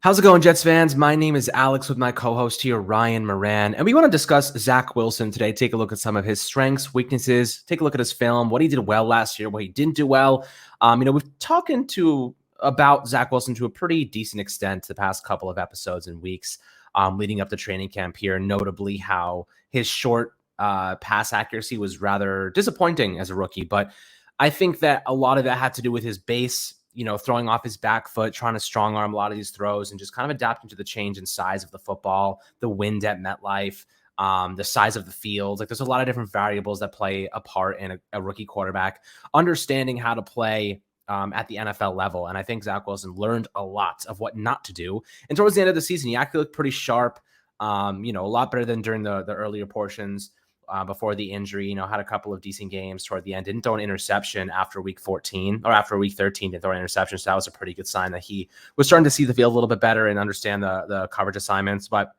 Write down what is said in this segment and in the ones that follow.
How's it going, Jets fans? My name is Alex with my co-host here, Ryan Moran, and we want to discuss Zach Wilson today. Take a look at some of his strengths, weaknesses, take a look at his film, what he did well last year, what he didn't do well. We've talking to about Zach Wilson to a pretty decent extent the past couple of episodes and weeks leading up to training camp here, notably how his short pass accuracy was rather disappointing as a rookie, but I think that a lot of that had to do with his base, throwing off his back foot, trying to strong arm a lot of these throws and just kind of adapting to the change in size of the football, the wind at MetLife, the size of the field. Like there's a lot of different variables that play a part in a rookie quarterback, understanding how to play at the NFL level. And I think Zach Wilson learned a lot of what not to do. And towards the end of the season, he actually looked pretty sharp, a lot better than during the earlier portions. Before the injury, had a couple of decent games toward the end. Didn't throw an interception after week 14 or after week 13. Didn't throw an interception. So that was a pretty good sign that he was starting to see the field a little bit better and understand the coverage assignments. But,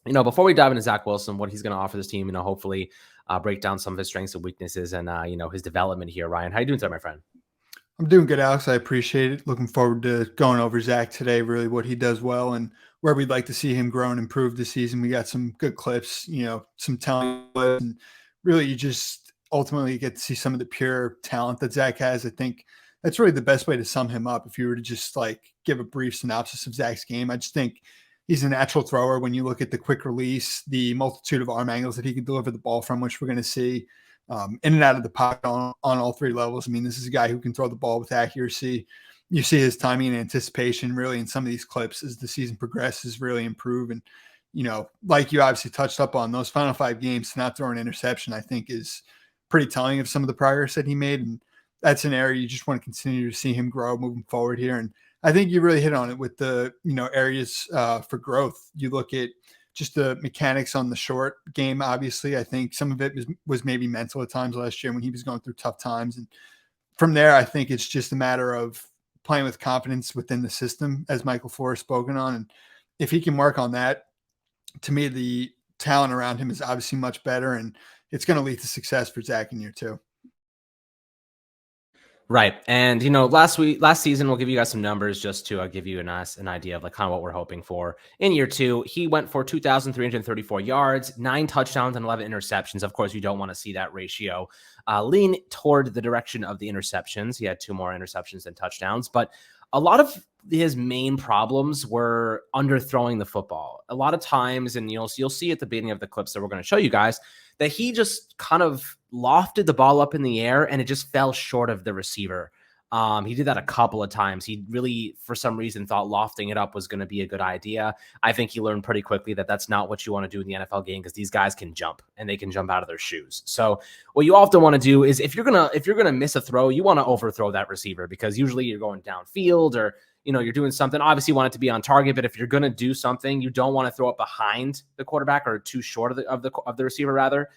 before we dive into Zach Wilson, what he's going to offer this team, hopefully break down some of his strengths and weaknesses and, his development here. Ryan, how you doing today, my friend? I'm doing good, Alex. I appreciate it. Looking forward to going over Zach today, really what he does well and where we'd like to see him grow and improve this season. We got some good clips, some talent, and really you just ultimately get to see some of the pure talent that Zach has. I think that's really the best way to sum him up. If you were to just give a brief synopsis of Zach's game, I just think he's a natural thrower. When you look at the quick release, the multitude of arm angles that he can deliver the ball from, which we're going to see, in and out of the pocket on all three levels. I mean, this is a guy who can throw the ball with accuracy. You see his timing and anticipation really in some of these clips as the season progresses really improve. And, like you obviously touched up on, those final 5 games to not throw an interception, I think is pretty telling of some of the progress that he made. And that's an area you just want to continue to see him grow moving forward here. And I think you really hit on it with the, areas for growth. You look at just the mechanics on the short game. Obviously, I think some of it was maybe mental at times last year when he was going through tough times. And from there, I think it's just a matter of playing with confidence within the system, as Michael Flores spoken on. And if he can work on that, to me, the talent around him is obviously much better, and it's going to lead to success for Zach in year 2. Right. And, last season, we'll give you guys some numbers just to give you an idea of kind of what we're hoping for. In year 2, he went for 2,334 yards, 9 touchdowns and 11 interceptions. Of course, you don't want to see that ratio lean toward the direction of the interceptions. He had 2 more interceptions than touchdowns, but a lot of his main problems were underthrowing the football. A lot of times, and you'll see at the beginning of the clips that we're going to show you guys, that he just kind of lofted the ball up in the air and it just fell short of the receiver. He did that a couple of times. He really, for some reason, thought lofting it up was going to be a good idea. I think he learned pretty quickly that that's not what you want to do in the NFL game because these guys can jump and they can jump out of their shoes. So what you often want to do is if you're gonna miss a throw, you want to overthrow that receiver because usually you're going downfield or you're doing something. Obviously, you want it to be on target, but if you're going to do something, you don't want to throw it behind the quarterback or too short of the receiver rather.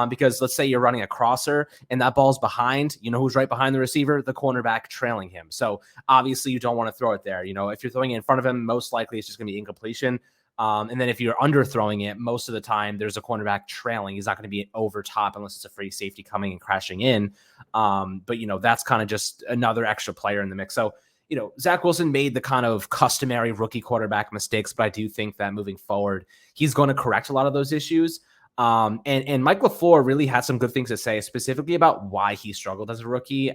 Because let's say you're running a crosser and that ball's behind, who's right behind the receiver? The cornerback trailing him. So obviously you don't want to throw it there. If you're throwing it in front of him, most likely it's just going to be incompletion. And then if you're underthrowing it, most of the time there's a cornerback trailing. He's not going to be over top unless it's a free safety coming and crashing in. But that's kind of just another extra player in the mix. So, Zach Wilson made the kind of customary rookie quarterback mistakes, but I do think that moving forward, he's going to correct a lot of those issues. And Mike LaFleur really had some good things to say specifically about why he struggled as a rookie.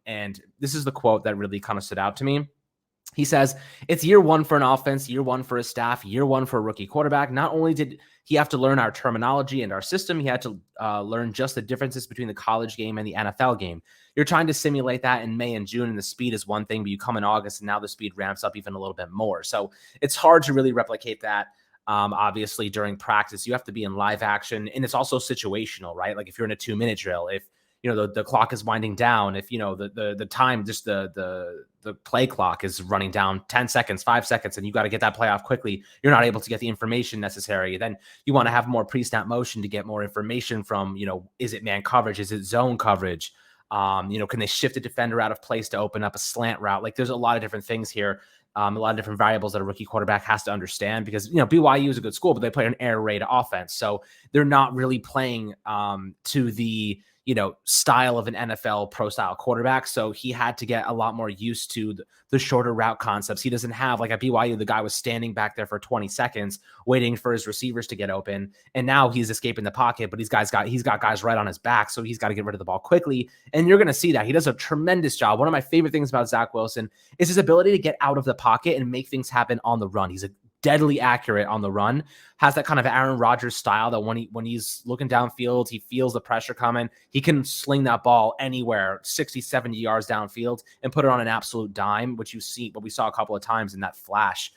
And this is the quote that really kind of stood out to me. He says, it's year 1 for an offense, year 1 for a staff, year 1 for a rookie quarterback. Not only did he have to learn our terminology and our system, he had to learn just the differences between the college game and the NFL game. You're trying to simulate that in May and June, and the speed is one thing, but you come in August and now the speed ramps up even a little bit more. So it's hard to really replicate that. Obviously during practice, you have to be in live action, and it's also situational, right? Like if you're in a 2-minute drill, if the clock is winding down, if the time, just the play clock is running down 10 seconds, 5 seconds, and you got to get that play off quickly, you're not able to get the information necessary. Then you want to have more pre-snap motion to get more information from, is it man coverage? Is it zone coverage? Can they shift a defender out of place to open up a slant route? Like there's a lot of different things here. A lot of different variables that a rookie quarterback has to understand because, BYU is a good school, but they play an air raid offense. So they're not really playing to the, style of an NFL pro style quarterback. So he had to get a lot more used to the shorter route concepts. He doesn't have, like at BYU, the guy was standing back there for 20 seconds waiting for his receivers to get open. And now he's escaping the pocket, but he's got guys right on his back. So he's got to get rid of the ball quickly. And you're going to see that he does a tremendous job. One of my favorite things about Zach Wilson is his ability to get out of the pocket and make things happen on the run. He's a deadly accurate on the run, has that kind of Aaron Rodgers style that when he's looking downfield, he feels the pressure coming. He can sling that ball anywhere, 60, 70 yards downfield and put it on an absolute dime, what we saw a couple of times in that flash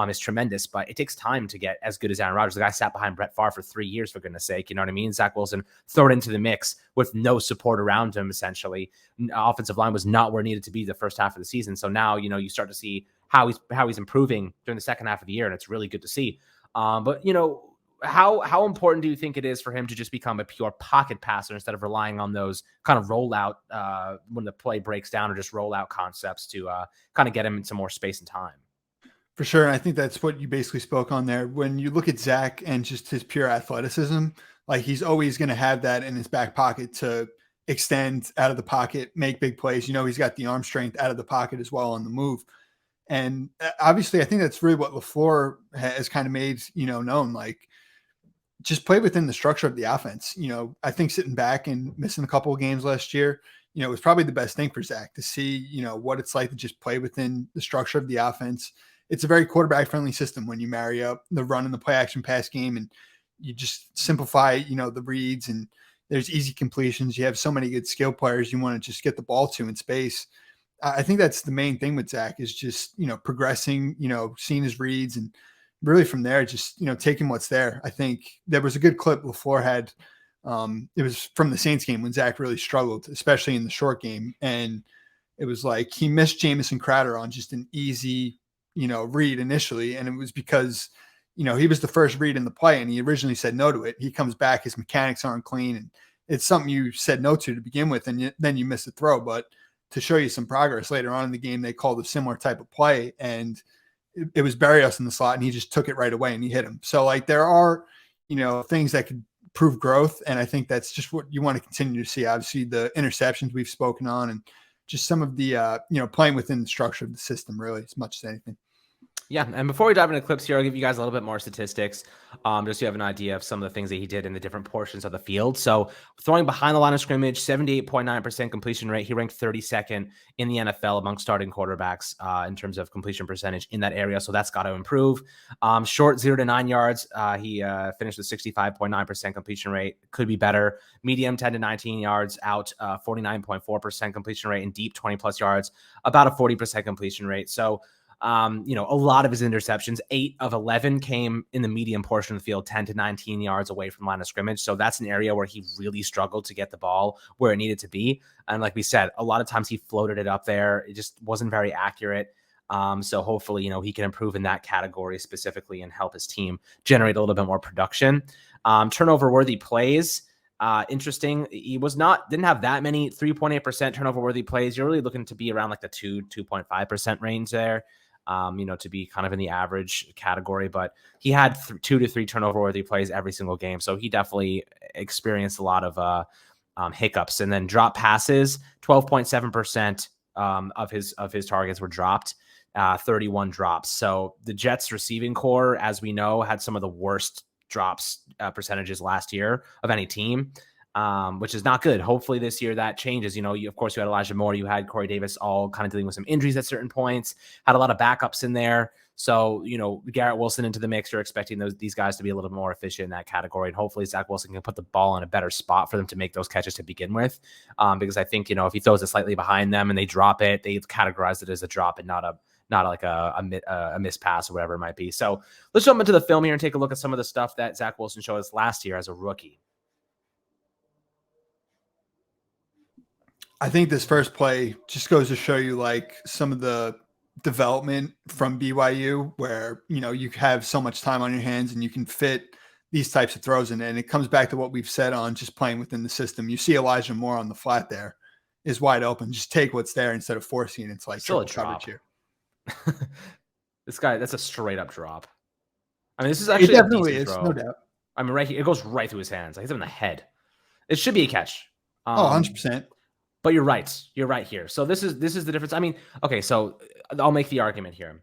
is tremendous, but it takes time to get as good as Aaron Rodgers. The guy sat behind Brett Favre for 3 years, for goodness sake. You know what I mean? Zach Wilson throw it into the mix with no support around him, essentially. Offensive line was not where it needed to be the first half of the season. So now, you start to see how he's improving during the second half of the year, and it's really good to see. But how important do you think it is for him to just become a pure pocket passer instead of relying on those kind of rollout when the play breaks down, or just rollout concepts to kind of get him into more space and time? For sure. And I think that's what you basically spoke on there. When you look at Zach and just his pure athleticism, like he's always going to have that in his back pocket to extend out of the pocket, make big plays. He's got the arm strength out of the pocket as well on the move. And obviously, I think that's really what LaFleur has kind of made, known, like just play within the structure of the offense. I think sitting back and missing a couple of games last year, was probably the best thing for Zach to see, what it's like to just play within the structure of the offense. It's a very quarterback friendly system when you marry up the run and the play action pass game, and you just simplify, the reads, and there's easy completions. You have so many good skill players you want to just get the ball to in space. I think that's the main thing with Zach is just, progressing, seeing his reads, and really from there, just, taking what's there. I think there was a good clip LaFleur had. It was from the Saints game when Zach really struggled, especially in the short game. And it was like he missed Jamison Crowder on just an easy, read initially. And it was because, he was the first read in the play and he originally said no to it. He comes back, his mechanics aren't clean, and it's something you said no to begin with, and then you miss the throw. But to show you some progress later on in the game, they called a similar type of play, and it was Berrios in the slot, and he just took it right away and he hit him. So like there are, things that could prove growth. And I think that's just what you want to continue to see. Obviously the interceptions we've spoken on, and just some of the, playing within the structure of the system, really, as much as anything. Yeah, and before we dive into clips here, I'll give you guys a little bit more statistics, just so you have an idea of some of the things that he did in the different portions of the field. So throwing behind the line of scrimmage, 78.9% completion rate. He ranked 32nd in the NFL among starting quarterbacks in terms of completion percentage in that area. So that's got to improve. Short 0 to 9 yards, he finished with 65.9% completion rate. Could be better. Medium 10 to 19 yards out, 49.4% completion rate. And deep 20 plus yards, about a 40% completion rate. So a lot of his interceptions, 8 of 11 came in the medium portion of the field, 10 to 19 yards away from line of scrimmage. So that's an area where he really struggled to get the ball where it needed to be. And like we said, a lot of times he floated it up there. It just wasn't very accurate. So hopefully, he can improve in that category specifically and help his team generate a little bit more production. Turnover worthy plays. Interesting. He didn't have that many 3.8% turnover worthy plays. You're really looking to be around like the 2.5% range there. To be kind of in the average category, but he had 2 to 3 turnover worthy plays every single game. So he definitely experienced a lot of hiccups. And then drop passes, 12.7% of his targets were dropped, 31 drops. So the Jets receiving core, as we know, had some of the worst drops percentages last year of any team. Which is not good. Hopefully this year that changes. Of course, you had Elijah Moore, you had Corey Davis, all kind of dealing with some injuries at certain points, had a lot of backups in there. So, Garrett Wilson into the mix, you're expecting these guys to be a little more efficient in that category. And hopefully Zach Wilson can put the ball in a better spot for them to make those catches to begin with. Because I think, if he throws it slightly behind them and they drop it, they categorize it as a drop and not like a missed pass or whatever it might be. So let's jump into the film here and take a look at some of the stuff that Zach Wilson showed us last year as a rookie. I think this first play just goes to show you like some of the development from BYU where, you have so much time on your hands and you can fit these types of throws in. And it comes back to what we've said on just playing within the system. You see Elijah Moore on the flat there is wide open. Just take what's there instead of forcing it. It's like still a drop here. This guy, that's a straight up drop. I mean, this is actually it definitely a decent is, throw. no doubt. I mean, right here, it goes right through his hands. Like, he's him in the head. It should be a catch. Oh, 100%. But you're right. You're right here. So this is the difference. I mean, okay, so I'll make the argument here.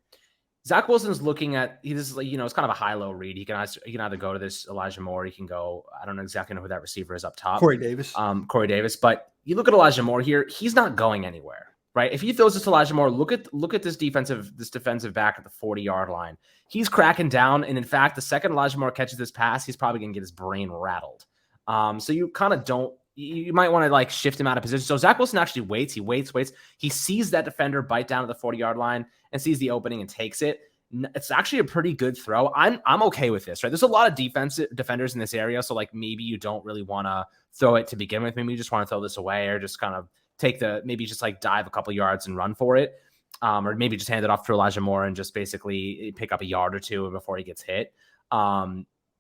Zach Wilson's looking at this is like, it's kind of a high-low read. He can either go to this Elijah Moore. He can go. I don't know exactly who that receiver is up top. Corey Davis. Corey Davis. But you look at Elijah Moore here. He's not going anywhere, right? If he throws this to Elijah Moore, look at this defensive back at the 40-yard line. He's cracking down, and in fact, the second Elijah Moore catches this pass, he's probably going to get his brain rattled. So you kind of don't. You might want to like shift him out of position. So Zach Wilson actually waits. He waits. He sees that defender bite down to the 40-yard line and sees the opening and takes it. It's actually a pretty good throw. I'm okay with this, right? There's a lot of defenders in this area, so like maybe you don't really want to throw it to begin with. Maybe you just want to throw this away, or just kind of maybe just like dive a couple yards and run for it, or maybe just hand it off to Elijah Moore and just basically pick up a yard or two before he gets hit.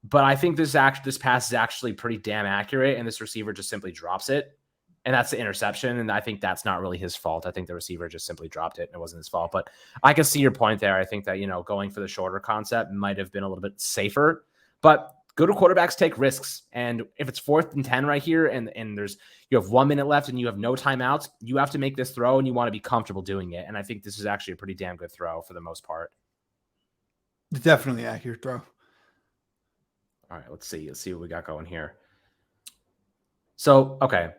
But I think this pass is actually pretty damn accurate, and this receiver just simply drops it. And that's the interception. And I think that's not really his fault. I think the receiver just simply dropped it and it wasn't his fault. But I can see your point there. I think that, going for the shorter concept might have been a little bit safer. But good quarterbacks take risks. And if it's 4th and 10 right here and you have 1 minute left and you have no timeouts, you have to make this throw and you want to be comfortable doing it. And I think this is actually a pretty damn good throw for the most part. Definitely accurate throw. All right, let's see what we got going here. So, okay.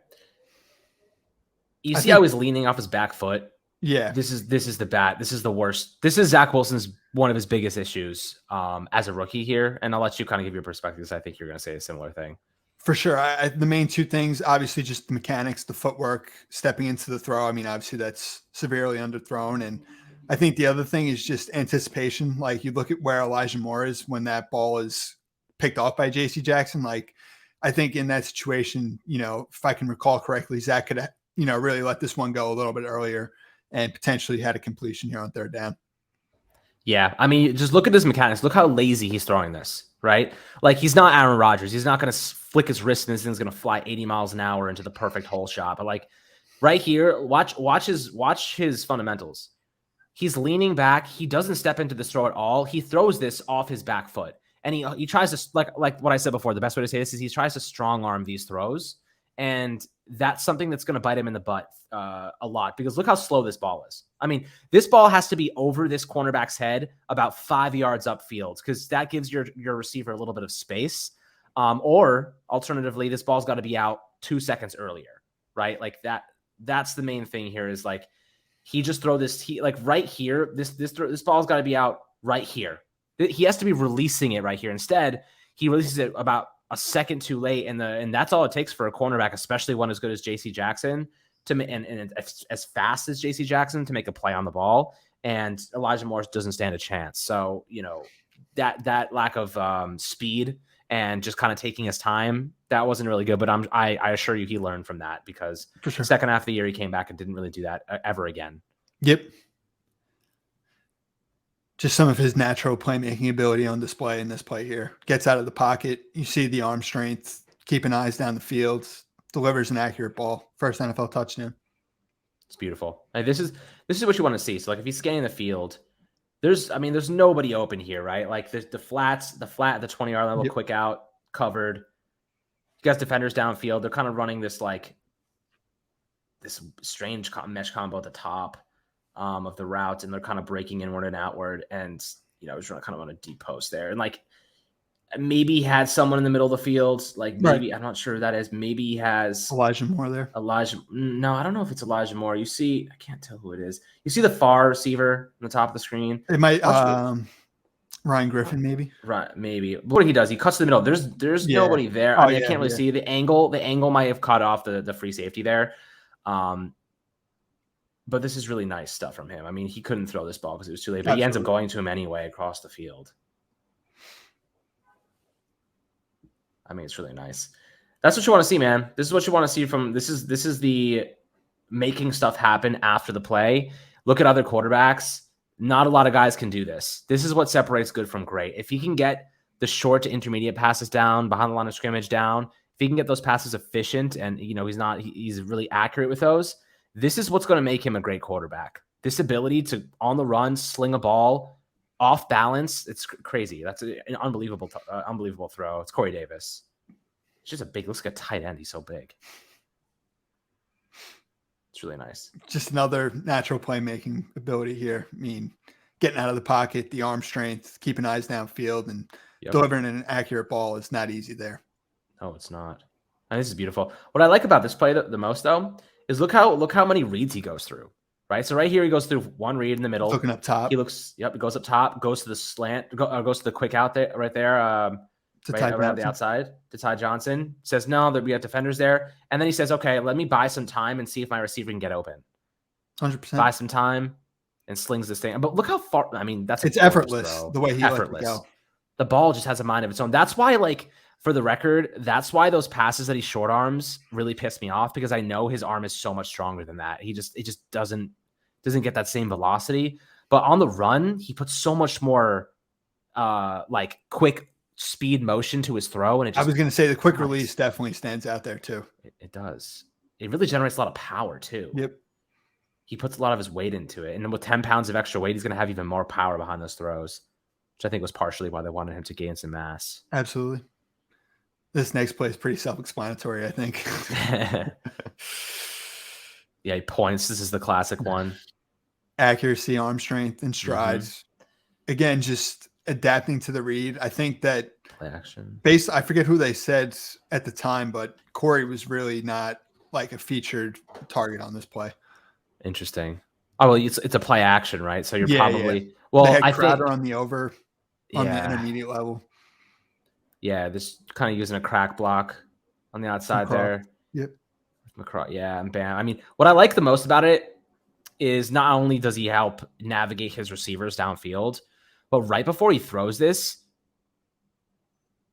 You see how he's leaning off his back foot? Yeah. This is the worst. This is Zach Wilson's one of his biggest issues as a rookie here. And I'll let you kind of give your perspectives. I think you're going to say a similar thing. For sure. The main two things, obviously just the mechanics, the footwork, stepping into the throw. I mean, obviously that's severely underthrown. And I think the other thing is just anticipation. Like you look at where Elijah Moore is when that ball is picked off by JC Jackson. Like I think in that situation, if I can recall correctly, Zach could really let this one go a little bit earlier and potentially had a completion here on 3rd down. Yeah. I mean, just look at his mechanics. Look how lazy he's throwing this, right? Like he's not Aaron Rodgers. He's not going to flick his wrist and this thing's going to fly 80 miles an hour into the perfect hole shot. But like right here, watch his fundamentals. He's leaning back. He doesn't step into this throw at all. He throws this off his back foot. And he tries to, like what I said before, the best way to say this is he tries to strong arm these throws. And that's something that's going to bite him in the butt a lot because look how slow this ball is. I mean, this ball has to be over this cornerback's head about 5 yards upfield because that gives your receiver a little bit of space. Or alternatively, this ball's got to be out 2 seconds earlier, right? Like that's the main thing here is like he just throw this like right here. This ball's got to be out right here. He has to be releasing it right here. Instead, he releases it about a second too late, and that's all it takes for a cornerback, especially one as good as JC Jackson, and as fast as JC Jackson to make a play on the ball. And Elijah Moore doesn't stand a chance. So that lack of speed and just kind of taking his time, that wasn't really good. But I assure you, he learned from that because for sure. Second half of the year he came back and didn't really do that ever again. Yep. Just some of his natural playmaking ability on display in this play here. Gets out of the pocket. You see the arm strength, keeping eyes down the field, delivers an accurate ball. First NFL touchdown. It's beautiful. Like, this is what you want to see. So like if he's scanning the field, there's nobody open here, right? Like the flat at the 20-yard level, yep. Quick out, covered. You got defenders downfield. They're kind of running this strange mesh combo at the top of the route, and they're kind of breaking inward and outward, and he's kind of on a deep post there, and like maybe he had someone in the middle of the field, like maybe right. I'm not sure who that is. Maybe he has Elijah Moore there. No, I don't know if it's Elijah Moore. I can't tell who it is. You see the far receiver on the top of the screen. It might Ryan Griffin, maybe. Right, maybe. But what he does, he cuts to the middle. There's nobody there. I can't really see the angle. The angle might have cut off the free safety there. But this is really nice stuff from him. I mean, he couldn't throw this ball because it was too late, but He ends up going to him anyway across the field. I mean, it's really nice. That's what you want to see, man. This is what you want to see from this is the making stuff happen after the play. Look at other quarterbacks. Not a lot of guys can do this. This is what separates good from great. If he can get the short to intermediate passes down, behind the line of scrimmage down, if he can get those passes efficient and he's really accurate with those, this is what's going to make him a great quarterback. This ability to, on the run, sling a ball off balance, it's crazy. That's an unbelievable throw. It's Corey Davis. He's just a big, looks like a tight end. He's so big. It's really nice. Just another natural playmaking ability here. I mean, getting out of the pocket, the arm strength, keeping eyes downfield, and delivering an accurate ball is not easy there. No, it's not. And this is beautiful. What I like about this play the most, though, is look how many reads he goes through. Right, so right here he goes through one read in the middle. Looking up top. He looks. Yep, he goes up top, goes to the slant, goes to the quick out there, right there. Right around the outside to Ty Johnson. Says no, that we have defenders there, and then he says, "Okay, let me buy some time and see if my receiver can get open." 100%. Buy some time and slings this thing. But look how far. I mean, it's effortless throw. the way he effortless. Let it go. The ball just has a mind of its own. That's why, like, for the record, that's why those passes that he short arms really piss me off, because I know his arm is so much stronger than that. It just doesn't get that same velocity. But on the run, he puts so much more like quick speed motion to his throw. And I was going to say the quick release definitely stands out there too. It does. It really generates a lot of power too. Yep. He puts a lot of his weight into it. And then with 10 pounds of extra weight, he's going to have even more power behind those throws, which I think was partially why they wanted him to gain some mass. Absolutely. This next play is pretty self-explanatory, I think. Yeah, he points. This is the classic one. Accuracy, arm strength, and strides. Mm-hmm. Again, just adapting to the read. I think that play action. I forget who they said at the time, but Corey was really not like a featured target on this play. Interesting. Oh, well, it's a play action, right? So you're probably well. They had I Crowder think on the over on the intermediate level. Yeah, this kind of using a crack block on the outside there. Yep. McCraw, yeah, and bam. I mean, what I like the most about it is not only does he help navigate his receivers downfield, but right before he throws this,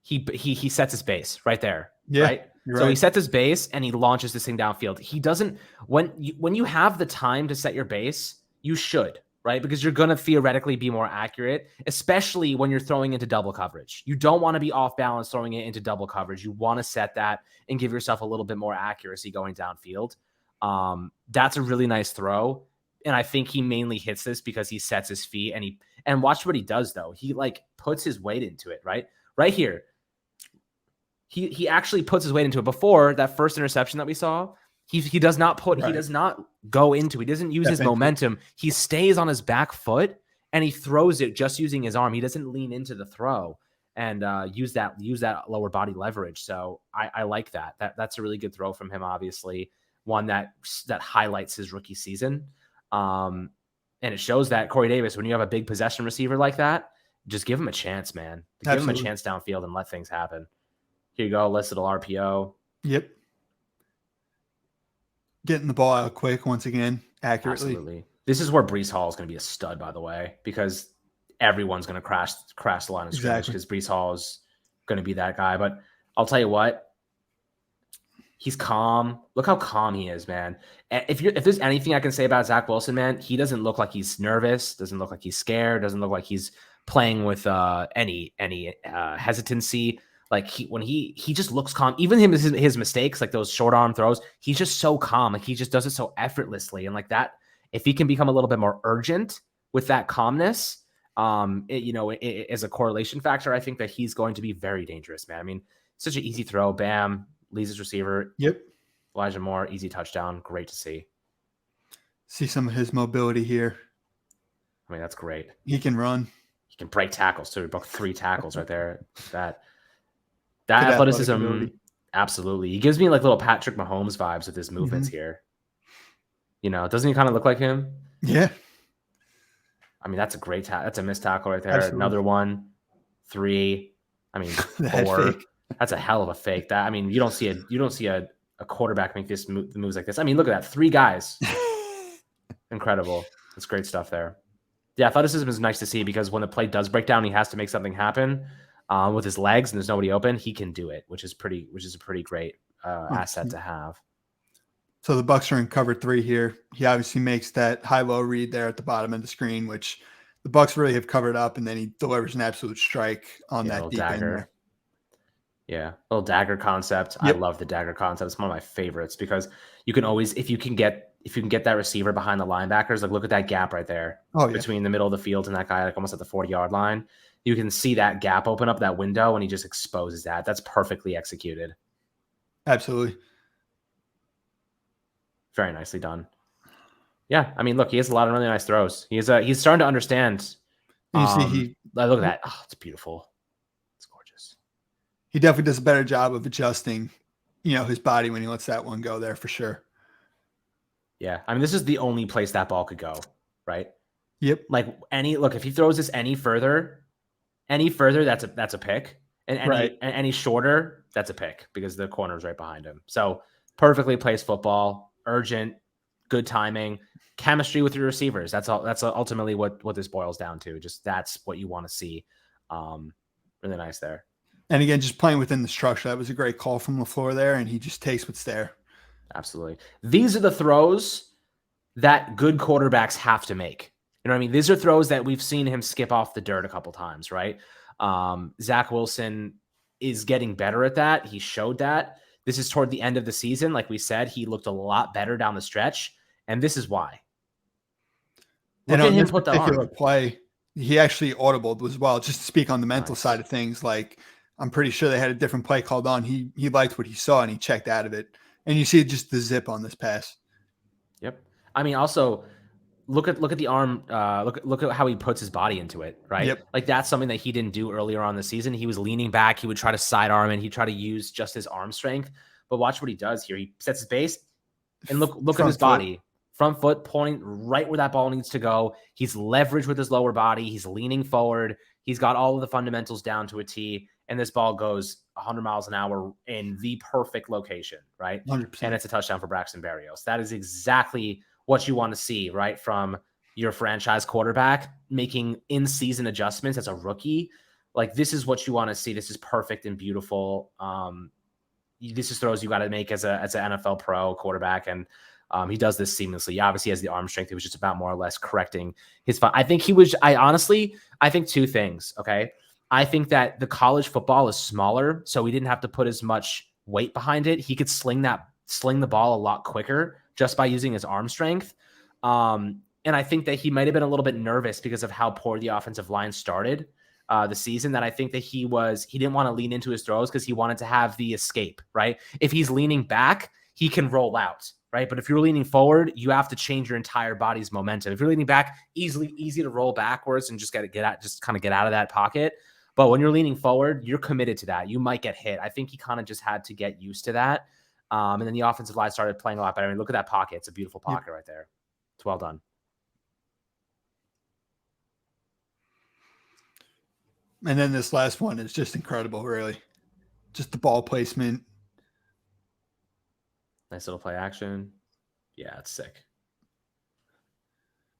he sets his base right there. Yeah, right. So he sets his base and he launches this thing downfield. He doesn't when you have the time to set your base, you should, right? Because you're going to theoretically be more accurate, especially when you're throwing into double coverage. You don't want to be off balance throwing it into double coverage. You want to set that and give yourself a little bit more accuracy going downfield. That's a really nice throw. And I think he mainly hits this because he sets his feet and watch what he does though. He like puts his weight into it, right? Right here. He actually puts his weight into it. Before that first interception that we saw, he does not put, he does not go into, he doesn't use his momentum. He stays on his back foot and he throws it just using his arm. He doesn't lean into the throw and use that lower body leverage. So I like that. That's a really good throw from him. Obviously one that highlights his rookie season. And it shows that Corey Davis, when you have a big possession receiver like that, just give him a chance, man. Give him a chance downfield and let things happen. Here you go. Let's little RPO. Yep. Getting the ball out quick once again, accurately. Absolutely. This is where Breece Hall is going to be a stud, by the way, because everyone's going to crash the line of scrimmage because Breece Hall is going to be that guy. But I'll tell you what, he's calm. Look how calm he is, man. If there's anything I can say about Zach Wilson, man, he doesn't look like he's nervous. Doesn't look like he's scared. Doesn't look like he's playing with any hesitancy. Like he just looks calm. Even his mistakes, like those short arm throws, he's just so calm. Like he just does it so effortlessly. And like that, if he can become a little bit more urgent with that calmness, as a correlation factor, I think that he's going to be very dangerous, man. I mean, such an easy throw, bam, leads his receiver. Yep. Elijah Moore, easy touchdown. Great to see. See some of his mobility here. I mean, that's great. He can run. He can break tackles too. He broke 3 tackles right there. That athleticism, absolutely. He gives me like little Patrick Mahomes vibes with his movements here. You know, doesn't he kind of look like him? Yeah. I mean, that's a great that's a missed tackle right there. Absolutely. Another 1, 3. I mean, 4. That's a hell of a fake. That, I mean, you don't see a quarterback make this moves like this. I mean, look at that. 3 guys. Incredible. That's great stuff there. The athleticism is nice to see because when the play does break down, he has to make something happen. With his legs and there's nobody open, he can do it, which is a pretty great asset to have. So the Bucs are in cover 3 here. He obviously makes that high-low read there at the bottom of the screen, which the Bucs really have covered up, and then he delivers an absolute strike on that deep end there. Yeah, little dagger concept. Yep. I love the dagger concept. It's one of my favorites because you can always, if you can get that receiver behind the linebackers, like look at that gap right there between the middle of the field and that guy, like almost at the 40-yard line. You can see that gap open up, that window, and he just exposes that. That's perfectly executed. Absolutely. Very nicely done. Yeah, I mean, look, he has a lot of really nice throws. He's starting to understand. And you see Look at that. Oh, it's beautiful. It's gorgeous. he definitely does a better job of adjusting, his body when he lets that one go there for sure. Yeah, I mean, this is the only place that ball could go, right? Yep. Like if he throws this any further, that's a pick, and Right. any shorter, that's a pick because the corner's right behind him. So perfectly placed football, urgent, good timing, chemistry with your receivers. That's all. That's ultimately what this boils down to. Just that's what you want to see. Really nice there. And again, just playing within the structure. That was a great call from LaFleur there, and he just takes what's there. Absolutely. These are the throws that good quarterbacks have to make. You know what I mean? These are throws that we've seen him skip off the dirt a couple times, right? Zach Wilson is getting better at that. He showed that. This is toward the end of the season. Like we said, he looked a lot better down the stretch. And this is why. Look at at him this put the particular arm. play. He actually audibled as well, just to speak on the mental Nice. side of things. Like, I'm pretty sure they had a different play called on. He liked what he saw and he checked out of it. And you see just the zip on this pass. Yep. I mean, also look at the arm. Look at how he puts his body into it. Right. Yep. Like that's something that he didn't do earlier on the season. He was leaning back. He would try to sidearm and he'd try to use just his arm strength. But watch what he does here. He sets his base and look at his body. Front foot pointing right where that ball needs to go. He's leveraged with his lower body. He's leaning forward. He's got all of the fundamentals down to a T. And this ball goes 100 miles an hour in the perfect location, right? 100%. And it's a touchdown for Braxton Berrios. That is exactly what you want to see, right? From your franchise quarterback making in-season adjustments as a rookie. Like, this is what you want to see. This is perfect and beautiful. This is throws you got to make as an NFL pro quarterback. And he does this seamlessly. He obviously has the arm strength. It was just about more or less correcting his. I think I think two things. Okay. I think that the college football is smaller, so he didn't have to put as much weight behind it. He could sling the ball a lot quicker just by using his arm strength. And I think that he might have been a little bit nervous because of how poor the offensive line started the season, that I think that he didn't want to lean into his throws because he wanted to have the escape, right? If he's leaning back, he can roll out, right? But if you're leaning forward, you have to change your entire body's momentum. If you're leaning back, easy to roll backwards and just kind of get out of that pocket. But when you're leaning forward, you're committed to that. You might get hit. I think he kind of just had to get used to that. And then the offensive line started playing a lot better. I mean, look at that pocket. It's a beautiful pocket right there. It's well done. And then this last one is just incredible, really. Just the ball placement. Nice little play action. Yeah, it's sick.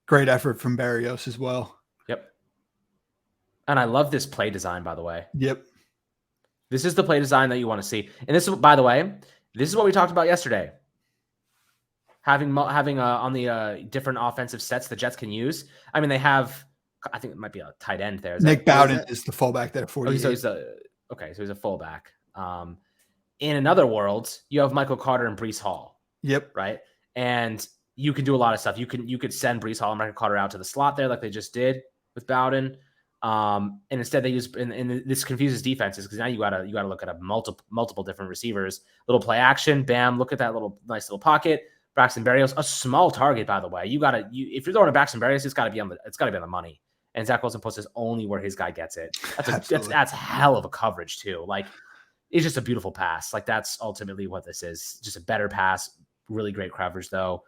Great effort from Berrios as well. Yep. And I love this play design, by the way. Yep. This is the play design that you want to see. And this is, by the way, this is what we talked about yesterday. Having on the different offensive sets the Jets can use. I mean, they have, I think it might be a tight end there. Nick Bowden is the fullback there for you. So he's a fullback. In another world, you have Michael Carter and Breece Hall. Yep. Right. And you can do a lot of stuff. You could send Breece Hall and Michael Carter out to the slot there, like they just did with Bowden. And instead they use, and this confuses defenses because now you gotta look at multiple different receivers. Little play action, bam! Look at that nice little pocket. Braxton Berrios, a small target, by the way. If you're throwing a Braxton Berrios, it's gotta be on the money. And Zach Wilson puts this only where his guy gets it. That's hell of a coverage too. Like, it's just a beautiful pass. Like, that's ultimately what this is. Just a better pass. Really great coverage though.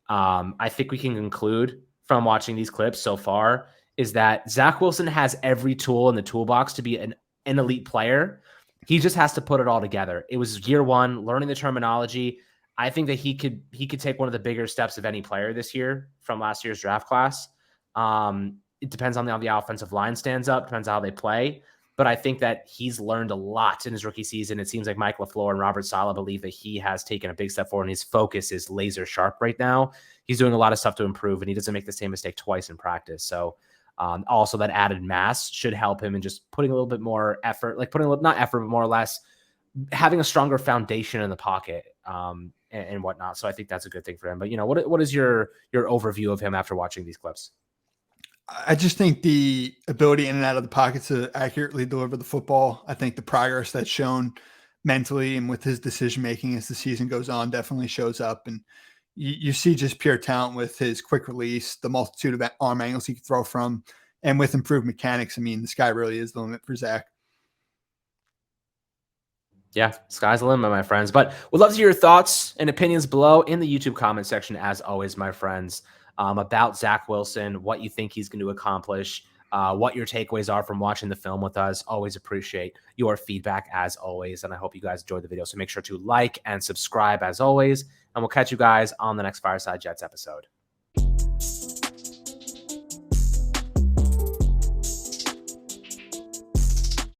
I think we can conclude from watching these clips so far is that Zach Wilson has every tool in the toolbox to be an elite player. He just has to put it all together. It was year one, learning the terminology. I think that he could take one of the bigger steps of any player this year from last year's draft class. It depends on how the offensive line stands up, depends on how they play. But I think that he's learned a lot in his rookie season. It seems like Mike LaFleur and Robert Saleh believe that he has taken a big step forward and his focus is laser sharp right now. He's doing a lot of stuff to improve and he doesn't make the same mistake twice in practice. So also that added mass should help him in just putting a little bit more effort, like not effort, but more or less having a stronger foundation in the pocket and whatnot. So I think that's a good thing for him. But, what is your overview of him after watching these clips? I just think the ability in and out of the pocket to accurately deliver the football, I think the progress that's shown mentally and with his decision-making as the season goes on definitely shows up. And, you see just pure talent with his quick release, the multitude of arm angles he can throw from, and with improved mechanics. I mean, the sky really is the limit for Zach. Yeah, sky's the limit, my friends. But we'd love to hear your thoughts and opinions below in the YouTube comment section, as always, my friends, about Zach Wilson, what you think he's going to accomplish, what your takeaways are from watching the film with us. Always appreciate your feedback, as always. And I hope you guys enjoyed the video. So make sure to like and subscribe, as always. And we'll catch you guys on the next Fireside Jets episode.